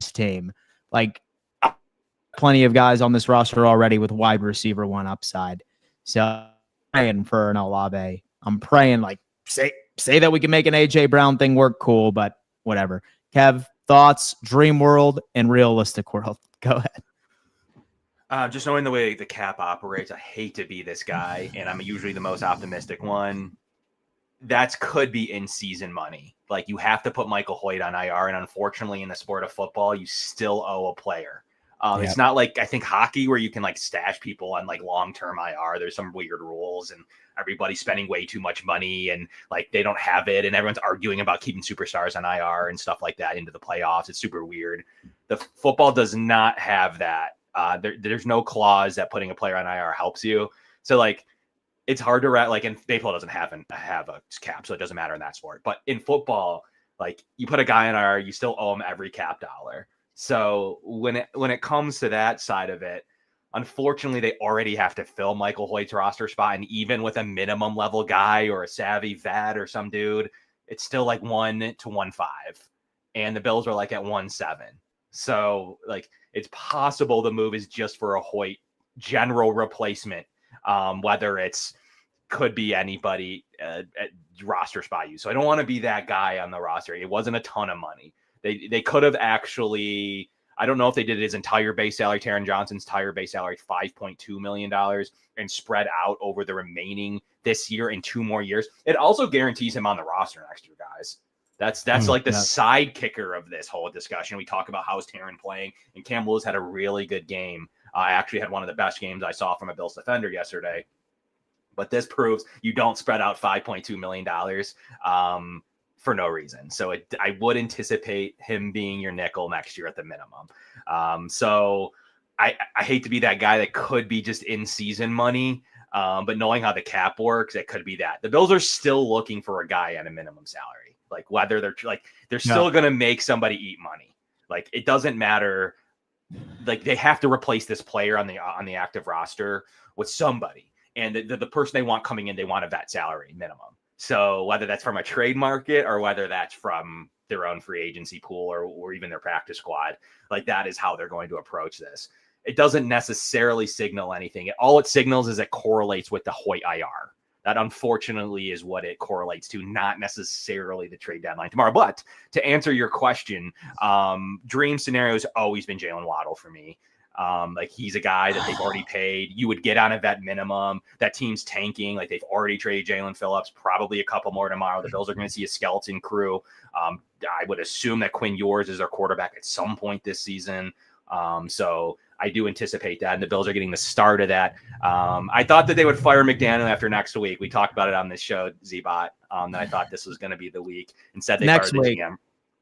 [SPEAKER 1] team. Like plenty of guys on this roster already with wide receiver one upside. So I'm praying for an Olave. I'm praying like say that we can make an AJ Brown thing work, cool, but whatever. Kev, thoughts, dream world and realistic world. Go ahead.
[SPEAKER 2] Just knowing the way the cap operates, I hate to be this guy, and I'm usually the most optimistic one. That could be in-season money. Like, you have to put Michael Hoyt on IR, and unfortunately, in the sport of football, you still owe a player. It's not like, I think, hockey where you can, like, stash people on, like, long-term IR. There's some weird rules, and everybody's spending way too much money, and, like, they don't have it, and everyone's arguing about keeping superstars on IR and stuff like that into the playoffs. It's super weird. The football does not have that. There's no clause that putting a player on IR helps you. So, like, it's hard to like, and baseball doesn't have a cap, so it doesn't matter in that sport. But in football, like, you put a guy on IR, you still owe him every cap dollar. So when it comes to that side of it, unfortunately, they already have to fill Michael Hoyt's roster spot. And even with a minimum level guy or a savvy vet or some dude, it's still like 1 to 1.5. And the Bills are like at 1.7. So like it's possible the move is just for a Hoyt general replacement. Whether it's could be anybody at roster spot use. So I don't want to be that guy on the roster. It wasn't a ton of money. They could have actually, I don't know if they did his entire base salary, Taron Johnson's entire base salary, $5.2 million, and spread out over the remaining this year and 2 more years. It also guarantees him on the roster next year, guys. That's like the side kicker of this whole discussion. We talk about how's Taron playing, and Cam Lewis had a really good game. I actually had one of the best games I saw from a Bills defender yesterday. But this proves you don't spread out $5.2 million for no reason. So I would anticipate him being your nickel next year at the minimum. So I hate to be that guy that could be just in season money, but knowing how the cap works, it could be that. The Bills are still looking for a guy at a minimum salary. Like whether they're still going to make somebody eat money. Like it doesn't matter. Like they have to replace this player on the active roster with somebody. And the person they want coming in, they want a vet salary minimum. So whether that's from a trade market or whether that's from their own free agency pool or even their practice squad, like that is how they're going to approach this. It doesn't necessarily signal anything. All it signals is it correlates with the Hoyt IR. That unfortunately is what it correlates to, not necessarily the trade deadline tomorrow. But to answer your question, dream scenario has always been Jalen Waddle for me. Like he's a guy that they've already paid. You would get on a vet minimum. That team's tanking. Like they've already traded Jalen Phillips, probably a couple more tomorrow. The Bills are going to see a skeleton crew. I would assume that Quinn Ewers is their quarterback at some point this season. So I do anticipate that. And the Bills are getting the start of that. I thought that they would fire McDaniel after next week. We talked about it on this show, Z-Bot, that I thought this was going to be the week. Instead, they fired the GM.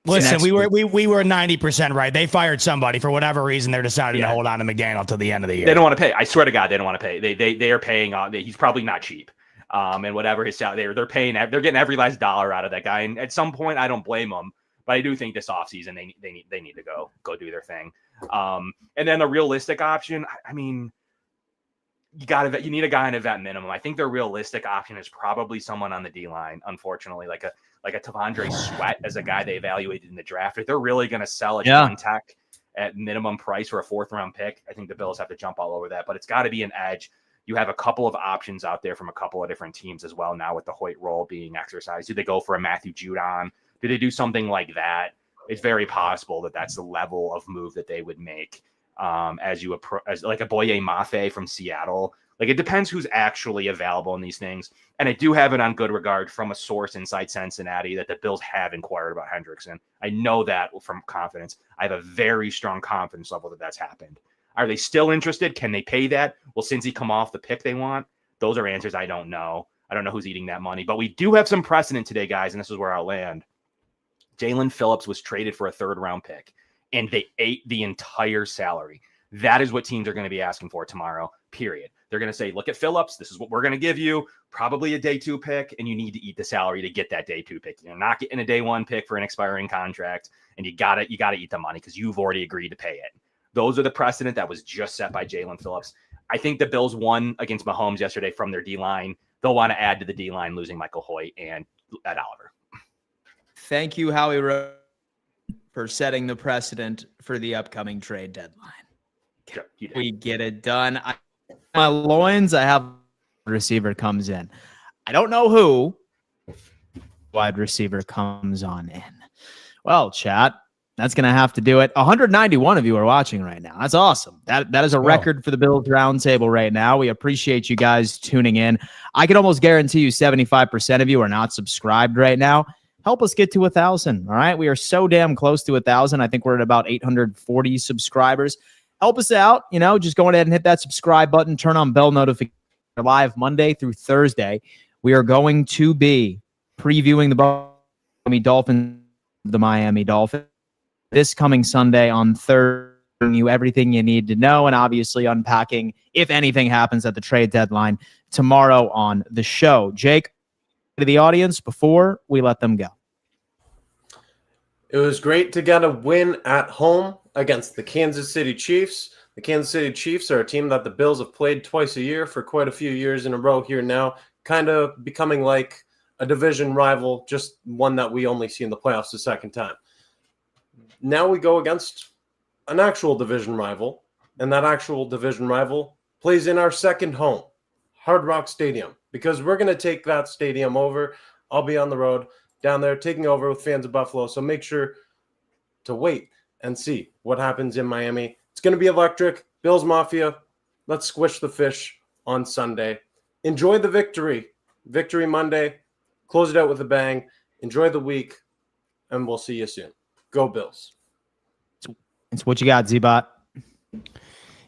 [SPEAKER 3] Listen, we were 90% right. They fired somebody for whatever reason. They're deciding to hold on to McDaniel till the end of the year.
[SPEAKER 2] They don't want to pay. I swear to God, they don't want to pay. They are paying. He's probably not cheap. And whatever his salary, they're paying. They're getting every last dollar out of that guy. And at some point, I don't blame them. But I do think this offseason they need to go do their thing. And then a realistic option. I mean, you need a guy in a vet minimum. I think their realistic option is probably someone on the D line. Unfortunately, like a Tavondre Sweat as a guy they evaluated in the draft. If they're really going to sell a John Tech at minimum price for a 4th round pick, I think the Bills have to jump all over that. But it's got to be an edge. You have a couple of options out there from a couple of different teams as well now with the Hoyt role being exercised. Do they go for a Matthew Judon? Do they do something like that? It's very possible that that's the level of move that they would make as like a Boye Mafe from Seattle. Like, it depends who's actually available in these things. And I do have it on good regard from a source inside Cincinnati that the Bills have inquired about Hendrickson. I know that from confidence. I have a very strong confidence level that that's happened. Are they still interested? Can they pay that? Will Cincy come off the pick they want? Those are answers I don't know. I don't know who's eating that money. But we do have some precedent today, guys, and this is where I'll land. Jalen Phillips was traded for a 3rd round pick, and they ate the entire salary. That is what teams are going to be asking for tomorrow, period. They're going to say, look at Phillips. This is what we're going to give you. Probably a day 2 pick, and you need to eat the salary to get that day 2 pick. You're not getting a day 1 pick for an expiring contract, and you got to eat the money because you've already agreed to pay it. Those are the precedent that was just set by Jalen Phillips. I think the Bills won against Mahomes yesterday from their D-line. They'll want to add to the D-line, losing Michael Hoyt and Ed Oliver.
[SPEAKER 1] Thank you, Howie Rowe, for setting the precedent for the upcoming trade deadline.
[SPEAKER 2] Sure,
[SPEAKER 1] we get it done. My loins, I have receiver comes in. I don't know who wide receiver comes on in. Well, chat, that's going to have to do it. 191 of you are watching right now. That's awesome. That is a record for the Bills Roundtable right now. We appreciate you guys tuning in. I can almost guarantee you 75% of you are not subscribed right now. Help us get to 1,000. All right. We are so damn close to 1,000. I think we're at about 840 subscribers. Help us out. Just go ahead and hit that subscribe button. Turn on bell notifications. Live Monday through Thursday. We are going to be previewing the Miami Dolphins this coming Sunday on Thursday. You everything you need to know, and obviously unpacking if anything happens at the trade deadline tomorrow on the show. Jake, to the audience before we let them go.
[SPEAKER 4] It was great to get a win at home against the Kansas City Chiefs. The Kansas City Chiefs are a team that the Bills have played twice a year for quite a few years in a row here now, kind of becoming like a division rival, just one that we only see in the playoffs the second time. Now we go against an actual division rival, and that actual division rival plays in our second home, Hard Rock Stadium, because we're going to take that stadium over. I'll be on the road down there taking over with fans of Buffalo, so make sure to wait and see what happens in Miami. It's going to be electric. Bills Mafia, let's squish the fish on Sunday. Enjoy the victory. Victory Monday. Close it out with a bang. Enjoy the week, and we'll see you soon. Go Bills.
[SPEAKER 1] It's what you got, Z-Bot.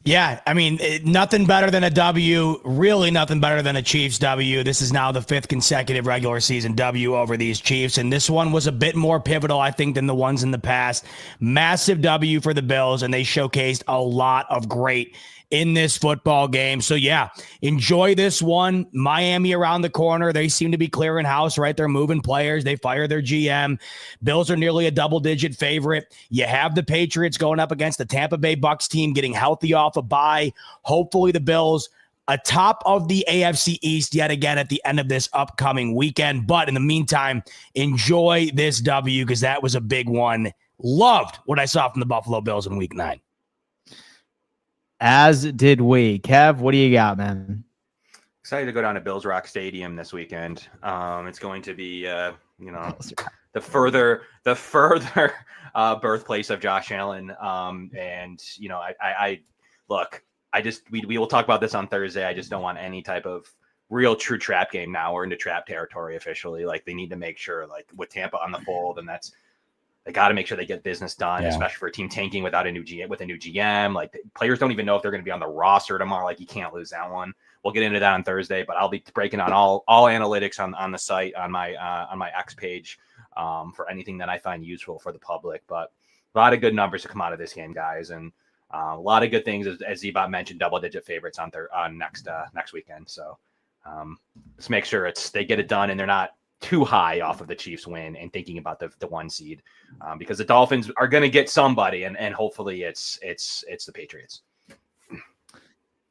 [SPEAKER 3] Yeah, I mean, nothing better than a W, really nothing better than a Chiefs W. This is now the 5th consecutive regular season W over these Chiefs, and this one was a bit more pivotal, I think, than the ones in the past. Massive W for the Bills, and they showcased a lot of great in this football game. So yeah, enjoy this one. Miami around the corner. They seem to be clearing house, right? They're moving players. They fire their GM. Bills are nearly a double-digit favorite. You have the Patriots going up against the Tampa Bay Bucks team, getting healthy off a bye. Hopefully the Bills atop of the AFC East yet again at the end of this upcoming weekend. But in the meantime, enjoy this W because that was a big one. Loved what I saw from the Buffalo Bills in Week 9.
[SPEAKER 1] As did we. Kev, what do you got, man?
[SPEAKER 2] Excited to go down to Bills Rock Stadium this weekend. It's going to be, the further birthplace of Josh Allen. I we will talk about this on Thursday. I just don't want any type of real true trap game now. We're into trap territory officially. Like they need to make sure, like with Tampa on the fold, and they got to make sure they get business done, especially for a team tanking without a new GM. Like players don't even know if they're going to be on the roster tomorrow. Like you can't lose that one. We'll get into that on Thursday, but I'll be breaking on all analytics on the site on my X page for anything that I find useful for the public. But a lot of good numbers to come out of this game, guys, and a lot of good things as Z-Bot mentioned, double-digit favorites on next weekend. So let's make sure they get it done and they're not too high off of the Chiefs win and thinking about the 1 seed because the Dolphins are going to get somebody and hopefully it's the Patriots.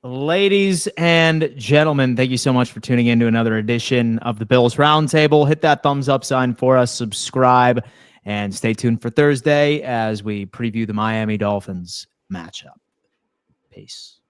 [SPEAKER 1] Ladies and gentlemen, thank you so much for tuning in to another edition of the Bills Roundtable. Hit that thumbs up sign for us, subscribe, and stay tuned for Thursday as we preview the Miami Dolphins matchup. Peace.